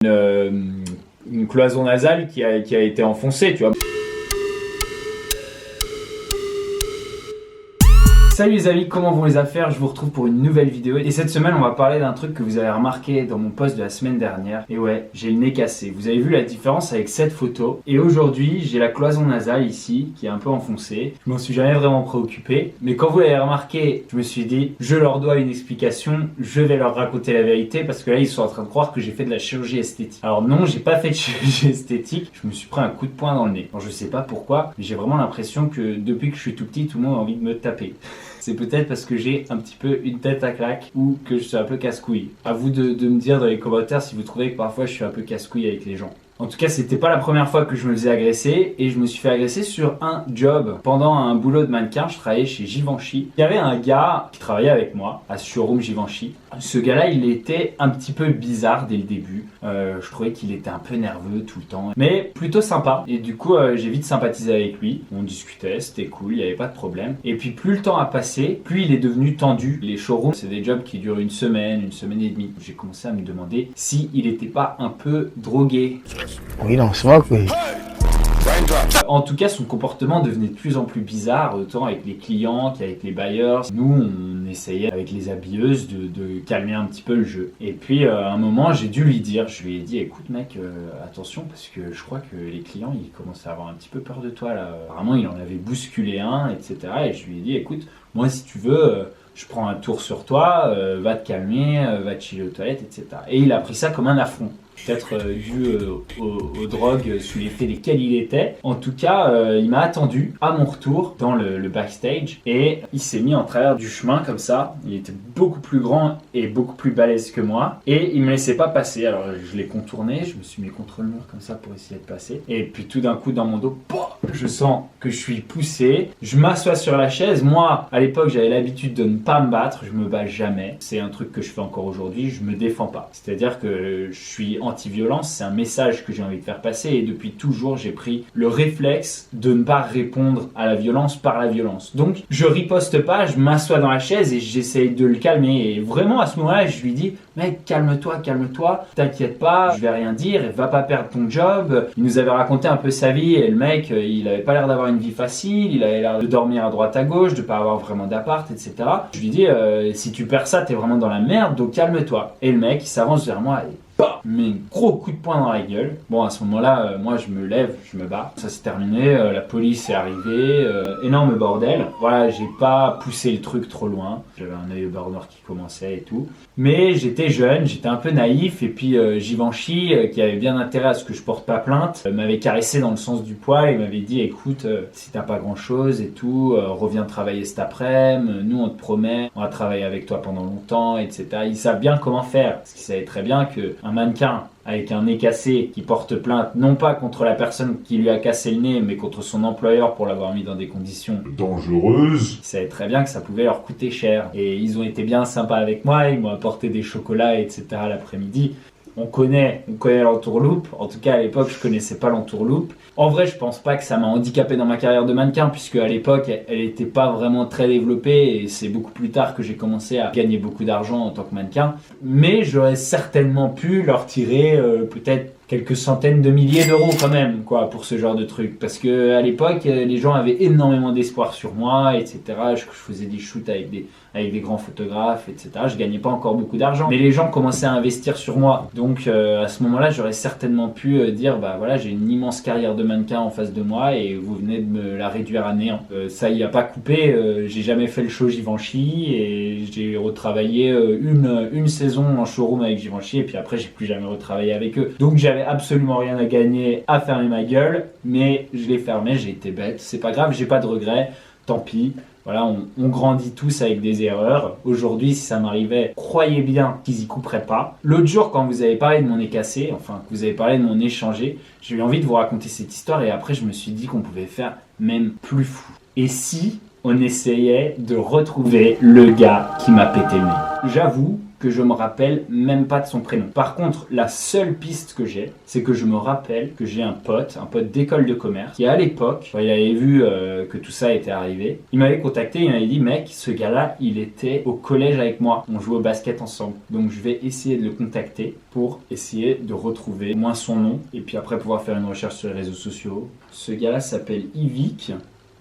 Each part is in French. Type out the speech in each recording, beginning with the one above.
une cloison nasale qui a été enfoncée, tu vois. Salut les amis, comment vont les affaires? Je vous retrouve pour une nouvelle vidéo et cette semaine on va parler d'un truc que vous avez remarqué dans mon post de la semaine dernière. Et ouais, j'ai le nez cassé. Vous avez vu la différence avec cette photo. Et aujourd'hui j'ai la cloison nasale ici qui est un peu enfoncée. Je m'en suis jamais vraiment préoccupé. Mais quand vous l'avez remarqué, je me suis dit je leur dois une explication, je vais leur raconter la vérité parce que là ils sont en train de croire que j'ai fait de la chirurgie esthétique. Alors non, j'ai pas fait de chirurgie esthétique, je me suis pris un coup de poing dans le nez. Alors je sais pas pourquoi, mais j'ai vraiment l'impression que depuis que je suis tout petit, tout le monde a envie de me taper. C'est peut-être parce que j'ai un petit peu une tête à claque ou que je suis un peu casse-couille. À vous de me dire dans les commentaires si vous trouvez que parfois je suis un peu casse-couille avec les gens. En tout cas, c'était pas la première fois que je me faisais agresser et je me suis fait agresser sur un job. Pendant un boulot de mannequin, je travaillais chez Givenchy. Il y avait un gars qui travaillait avec moi à ce showroom Givenchy. Ce gars-là, il était un petit peu bizarre dès le début. Je trouvais qu'il était un peu nerveux tout le temps, mais plutôt sympa. Et du coup, j'ai vite sympathisé avec lui. On discutait, c'était cool, il n'y avait pas de problème. Et puis plus le temps a passé, plus il est devenu tendu. Les showrooms, c'est des jobs qui durent une semaine et demie. J'ai commencé à me demander s'il n'était pas un peu drogué. Oui, non, c'est vrai que... En tout cas, son comportement devenait de plus en plus bizarre, autant avec les clients qu'avec les bailleurs. Nous, on essayait avec les habilleuses de calmer un petit peu le jeu. Et puis, à un moment, j'ai dû lui dire, je lui ai dit, écoute mec, attention, parce que je crois que les clients, ils commencent à avoir un petit peu peur de toi là. Apparemment, il en avait bousculé un, etc. Et je lui ai dit, écoute, moi, si tu veux... je prends un tour sur toi, va te calmer, va te chiller aux toilettes, etc. Et il a pris ça comme un affront. Peut-être dû aux drogues sous l'effet desquelles il était. En tout cas, il m'a attendu à mon retour dans le backstage et il s'est mis en travers du chemin comme ça. Il était beaucoup plus grand et beaucoup plus balèze que moi et il me laissait pas passer. Alors je l'ai contourné, je me suis mis contre le mur comme ça pour essayer de passer. Et puis tout d'un coup dans mon dos, je sens que je suis poussé. Je m'assois sur la chaise. Moi, à l'époque, j'avais l'habitude de ne pas me battre. Je me bats jamais. C'est un truc que je fais encore aujourd'hui. Je me défends pas. C'est-à-dire que je suis anti-violence, c'est un message que j'ai envie de faire passer et depuis toujours j'ai pris le réflexe de ne pas répondre à la violence par la violence. Donc je riposte pas, je m'assois dans la chaise et j'essaye de le calmer et vraiment à ce moment-là je lui dis mec calme-toi, t'inquiète pas, je vais rien dire, va pas perdre ton job. Il nous avait raconté un peu sa vie et le mec il avait pas l'air d'avoir une vie facile, il avait l'air de dormir à droite à gauche, de pas avoir vraiment d'appart, etc. Je lui dis si tu perds ça t'es vraiment dans la merde donc calme-toi. Et le mec il s'avance vers moi et mais un gros coup de poing dans la gueule. Bon, à ce moment-là, moi je me lève, je me bats. Ça s'est terminé, la police est arrivée, énorme bordel. Voilà, j'ai pas poussé le truc trop loin. J'avais un œil au beurre noir qui commençait et tout. Mais j'étais jeune, j'étais un peu naïf. Et puis Givenchy, qui avait bien intérêt à ce que je porte pas plainte, m'avait caressé dans le sens du poil et m'avait dit écoute, si t'as pas grand-chose et tout, reviens travailler cet après-midi. Nous on te promet, on va travailler avec toi pendant longtemps, etc. Ils savent bien comment faire, parce qu'ils savaient très bien que un mannequin avec un nez cassé qui porte plainte non pas contre la personne qui lui a cassé le nez mais contre son employeur pour l'avoir mis dans des conditions dangereuses, ils savaient très bien que ça pouvait leur coûter cher et ils ont été bien sympas avec moi, ils m'ont apporté des chocolats etc. l'après-midi. On connaît l'entourloupe, en tout cas à l'époque je connaissais pas l'entourloupe. En vrai je pense pas que ça m'a handicapé dans ma carrière de mannequin puisque à l'époque elle était pas vraiment très développée et c'est beaucoup plus tard que j'ai commencé à gagner beaucoup d'argent en tant que mannequin. Mais j'aurais certainement pu leur tirer peut-être quelques centaines de milliers d'euros quand même quoi pour ce genre de truc parce que à l'époque les gens avaient énormément d'espoir sur moi etc. Je faisais des shoots avec des grands photographes etc. Je gagnais pas encore beaucoup d'argent mais les gens commençaient à investir sur moi donc à ce moment là j'aurais certainement pu dire bah voilà j'ai une immense carrière de mannequin en face de moi et vous venez de me la réduire à néant. Ça y a pas coupé, j'ai jamais fait le show Givenchy et j'ai retravaillé une saison en showroom avec Givenchy et puis après j'ai plus jamais retravaillé avec eux donc j'avais absolument rien à gagner à fermer ma gueule mais je l'ai fermé, j'ai été bête, c'est pas grave, j'ai pas de regrets, tant pis. Voilà, on grandit tous avec des erreurs. Aujourd'hui, si ça m'arrivait, croyez bien qu'ils y couperaient pas. L'autre jour, quand vous avez parlé de mon nez cassé, enfin, que vous avez parlé de mon nez changé, j'ai eu envie de vous raconter cette histoire et après, je me suis dit qu'on pouvait faire même plus fou. Et si on essayait de retrouver le gars qui m'a pété le nez? J'avoue que je me rappelle même pas de son prénom. Par contre, la seule piste que j'ai, c'est que je me rappelle que j'ai un pote d'école de commerce, qui à l'époque, quand il avait vu que tout ça était arrivé, il m'avait contacté, il m'avait dit, mec, ce gars-là, il était au collège avec moi, on jouait au basket ensemble. Donc je vais essayer de le contacter pour essayer de retrouver au moins son nom, et puis après pouvoir faire une recherche sur les réseaux sociaux. Ce gars-là s'appelle Yvick,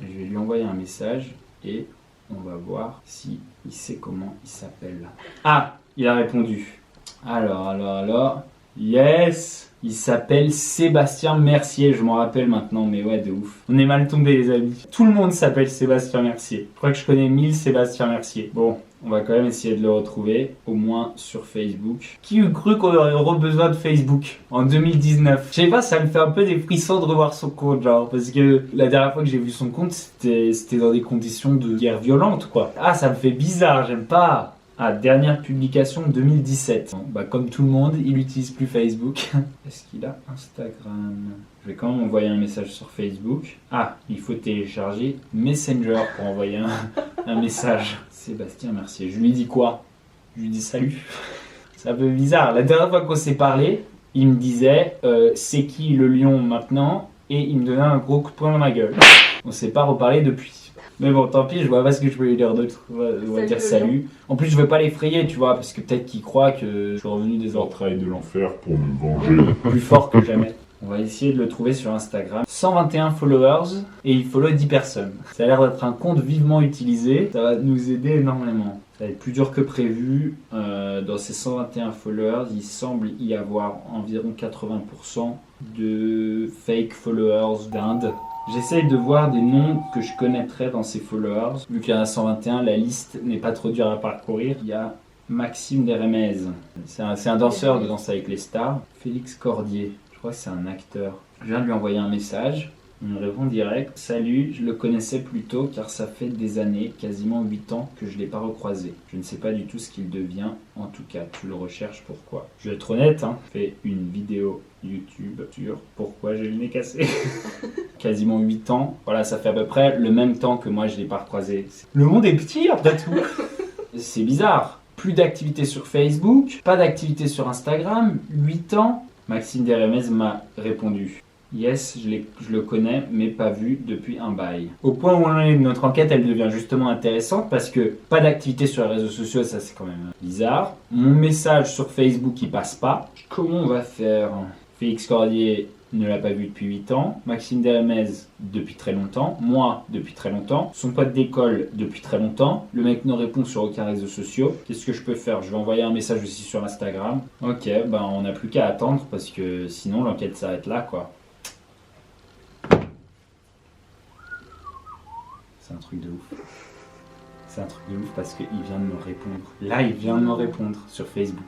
je vais lui envoyer un message, et on va voir si il sait comment il s'appelle. Ah, il a répondu. Alors. Yes, il s'appelle Sébastien Mercier, je m'en rappelle maintenant, mais ouais, de ouf. On est mal tombé, les amis. Tout le monde s'appelle Sébastien Mercier. Je crois que je connais 1000 Sébastien Mercier. Bon, on va quand même essayer de le retrouver, au moins sur Facebook. Qui eût cru qu'on aurait besoin de Facebook en 2019? Je sais pas, ça me fait un peu des frissons de revoir son compte, genre, parce que la dernière fois que j'ai vu son compte, c'était dans des conditions de guerre violente, quoi. Ah, ça me fait bizarre, j'aime pas. Ah, dernière publication 2017. Bon, bah, comme tout le monde, il n'utilise plus Facebook. Est-ce qu'il a Instagram? Je vais quand même envoyer un message sur Facebook. Ah, il faut télécharger Messenger pour envoyer un message. Sébastien Mercier. Je lui dis quoi? Je lui dis salut. C'est un peu bizarre. La dernière fois qu'on s'est parlé, il me disait c'est qui le lion maintenant? Et il me donnait un gros coup de poing dans ma gueule. On s'est pas reparlé depuis. Mais bon, tant pis, je vois pas ce que je peux lui dire d'autre. On va dire salut. En plus, je veux pas l'effrayer, tu vois, parce que peut-être qu'il croit que je suis revenu des entrailles de l'enfer pour me venger. Plus fort que jamais. On va essayer de le trouver sur Instagram. 121 followers et il follow 10 personnes. Ça a l'air d'être un compte vivement utilisé. Ça va nous aider énormément. Ça va être plus dur que prévu. Dans ces 121 followers, il semble y avoir environ 80% de fake followers d'Inde. J'essaye de voir des noms que je connaîtrais dans ces followers. Vu qu'il y en a 121, la liste n'est pas trop dure à parcourir. Il y a Maxime Deremez. C'est un danseur de Danse avec les stars. Félix Cordier. Je crois que c'est un acteur. Je viens de lui envoyer un message. Il me répond direct. Salut, je le connaissais plus tôt car ça fait des années, quasiment 8 ans que je ne l'ai pas recroisé. Je ne sais pas du tout ce qu'il devient. En tout cas, tu le recherches pourquoi? Je vais être honnête, fais une vidéo YouTube sur pourquoi j'ai le nez cassé. Quasiment 8 ans. Voilà, ça fait à peu près le même temps que moi je ne l'ai pas recroisé. Le monde est petit après tout. C'est bizarre. Plus d'activité sur Facebook, pas d'activité sur Instagram, 8 ans. Maxime Deremez m'a répondu. Yes, je le connais, mais pas vu depuis un bail. Au point où on en est de notre enquête, elle devient justement intéressante parce que pas d'activité sur les réseaux sociaux, ça c'est quand même bizarre. Mon message sur Facebook, il passe pas. Comment on va faire? Félix Cordier ne l'a pas vu depuis 8 ans. Maxime Deremez depuis très longtemps. Moi depuis très longtemps. Son pote d'école depuis très longtemps. Le mec ne répond sur aucun réseau social. Qu'est-ce que je peux faire? Je vais envoyer un message aussi sur Instagram. Ok, ben on n'a plus qu'à attendre parce que sinon l'enquête s'arrête là, quoi. C'est un truc de ouf. C'est un truc de ouf parce qu'il vient de me répondre. Là, il vient de me répondre sur Facebook.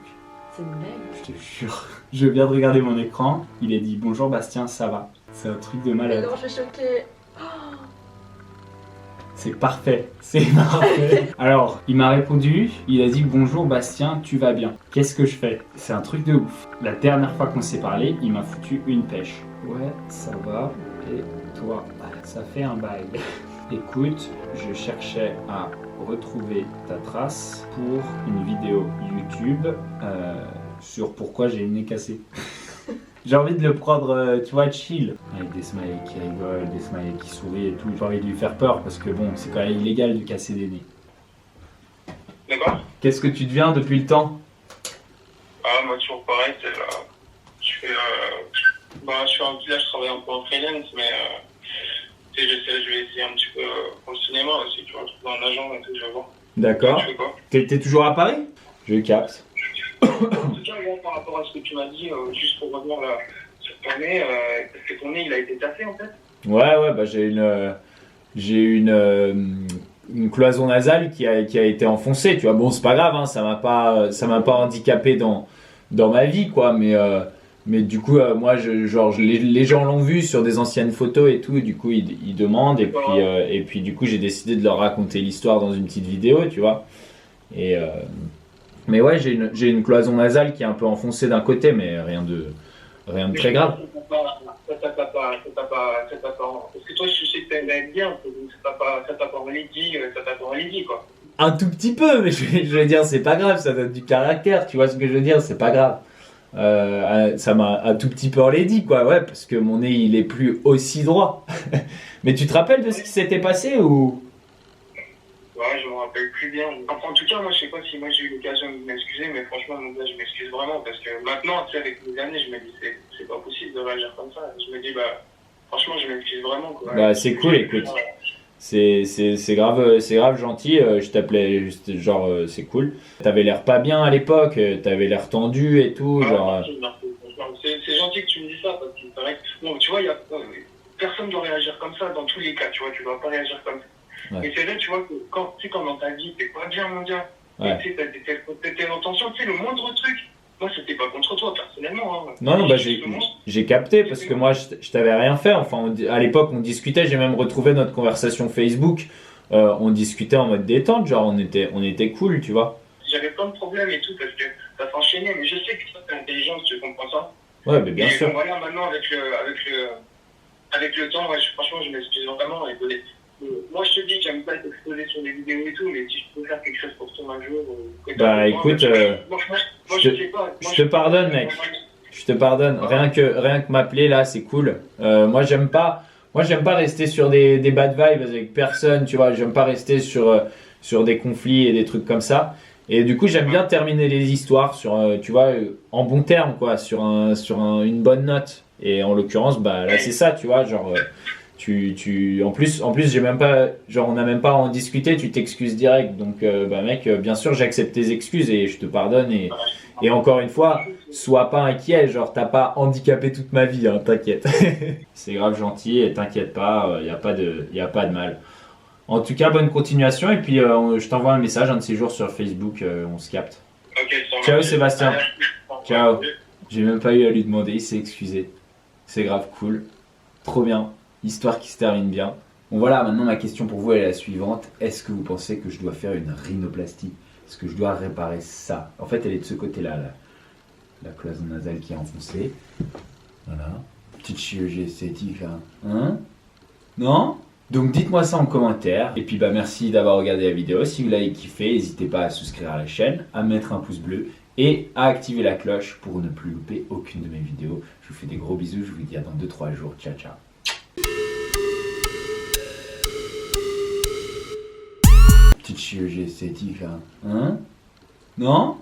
C'est une blague. Je te jure. Je viens de regarder mon écran. Il a dit bonjour Bastien, ça va. C'est un truc de malade. Mais non, je suis choquée. C'est parfait. C'est parfait. Alors, il m'a répondu. Il a dit bonjour Bastien, tu vas bien. Qu'est-ce que je fais? C'est un truc de ouf. La dernière fois qu'on s'est parlé, il m'a foutu une pêche. Ouais, ça va. Et toi? Ça fait un bail. Écoute, je cherchais à retrouver ta trace pour une vidéo YouTube sur pourquoi j'ai le nez cassé. J'ai envie de le prendre, tu vois, chill. Avec des smileys qui rigolent, des smileys qui sourient et tout. J'ai envie de lui faire peur parce que bon, c'est quand même illégal de casser des nez. D'accord. Qu'est-ce que tu deviens depuis le temps? Ah, moi, toujours pareil, c'est là. Je suis en village, je travaille un peu en freelance, mais je vais essayer un petit peu pour le cinéma aussi, tu vois, trouver un agent et tout, je vais voir. D'accord. Tu fais quoi? T'es toujours à Paris? Je capte. Déjà, par rapport à ce que tu m'as dit, juste pour revenir là, sur ton nez, parce que ton nez, il a été cassé en fait? Ouais, bah j'ai une cloison nasale qui a été enfoncée, tu vois. Bon, c'est pas grave, ça m'a pas handicapé dans ma vie, quoi, mais du coup, moi, les gens l'ont vu sur des anciennes photos et tout, et du coup, ils demandent, et puis du coup, j'ai décidé de leur raconter l'histoire dans une petite vidéo, tu vois. Mais ouais, j'ai une cloison nasale qui est un peu enfoncée d'un côté, mais rien de très grave. Ça t'a pas. Parce que toi, je sais que t'aimes bien, ça t'a pas enlidi, quoi. Un tout petit peu, mais je veux dire, c'est pas grave, ça donne du caractère, tu vois ce que je veux dire, c'est pas grave. Ça m'a un tout petit peu enlaidi, quoi, ouais, parce que mon nez, il est plus aussi droit. Mais tu te rappelles de ce qui s'était passé ou? Ouais, je me rappelle plus bien. Enfin, en tout cas, moi, je sais pas si moi j'ai eu l'occasion de m'excuser, mais franchement, mon gars, je m'excuse vraiment parce que maintenant, tu sais, avec les années, je me dis, c'est pas possible de réagir comme ça. Je me dis, bah, franchement, je m'excuse vraiment, quoi. Bah, c'est cool, écoute. C'est grave gentil. Je t'appelais juste genre, c'est cool. T'avais l'air pas bien à l'époque, t'avais l'air tendu et tout, genre. C'est gentil que tu me dis ça parce que c'est vrai que, bon, tu vois, personne ne doit réagir comme ça dans tous les cas, tu vois, tu dois pas réagir comme ça. Ouais. Mais c'est vrai, tu vois, que quand, tu sais, quand dans ta vie, t'es pas bien, mon gars, Ouais. tu sais, t'es en tension, tu sais, le moindre truc, moi, c'était pas contre toi, personnellement. Hein. Non, bah j'ai capté parce que moi je t'avais rien fait. Enfin, à l'époque on discutait, j'ai même retrouvé notre conversation Facebook. On discutait en mode détente, genre on était cool, tu vois. J'avais plein de problèmes et tout parce que ça s'enchaînait, mais je sais que toi, t'es intelligent, tu comprends ça. Ouais, mais bien et sûr. Bon, voilà, maintenant, avec le temps, ouais, franchement, je m'excuse vraiment. Moi, je te dis que j'aime pas t'exposer sur les vidéos et tout, mais si je peux faire quelque chose pour toi un jour. Bah écoute, je te pardonne, mec. Je te pardonne. Rien que m'appeler là, c'est cool. Moi, j'aime pas rester sur des bad vibes avec personne, tu vois. J'aime pas rester sur des conflits et des trucs comme ça. Et du coup, j'aime bien terminer les histoires sur, tu vois, en bon terme, quoi, sur une bonne note. Et en l'occurrence, bah là, c'est ça, tu vois, genre. En plus, j'ai même pas, genre, on n'a même pas à en discuter, tu t'excuses direct. Donc, bah, mec, bien sûr, j'accepte tes excuses et je te pardonne. Et encore une fois, sois pas inquiet, genre, t'as pas handicapé toute ma vie, hein, t'inquiète. C'est grave gentil et t'inquiète pas, y a pas de mal. En tout cas, bonne continuation et puis je t'envoie un message un de ces jours sur Facebook, on se capte. Okay, ciao Sébastien. Ciao. J'ai même pas eu à lui demander, il s'est excusé. C'est grave cool. Trop bien. Histoire qui se termine bien. Bon voilà, maintenant ma question pour vous est la suivante. Est-ce que vous pensez que je dois faire une rhinoplastie? Est-ce que je dois réparer ça? En fait, elle est de ce côté-là, la cloison nasale qui est enfoncée. Voilà. Petite chirurgie esthétique, hein? Non? Donc dites-moi ça en commentaire. Et puis bah merci d'avoir regardé la vidéo. Si vous l'avez kiffé, n'hésitez pas à souscrire à la chaîne, à mettre un pouce bleu et à activer la cloche pour ne plus louper aucune de mes vidéos. Je vous fais des gros bisous, je vous dis à dans 2-3 jours. Ciao, ciao. Petite chirurgie esthétique, hein? Non?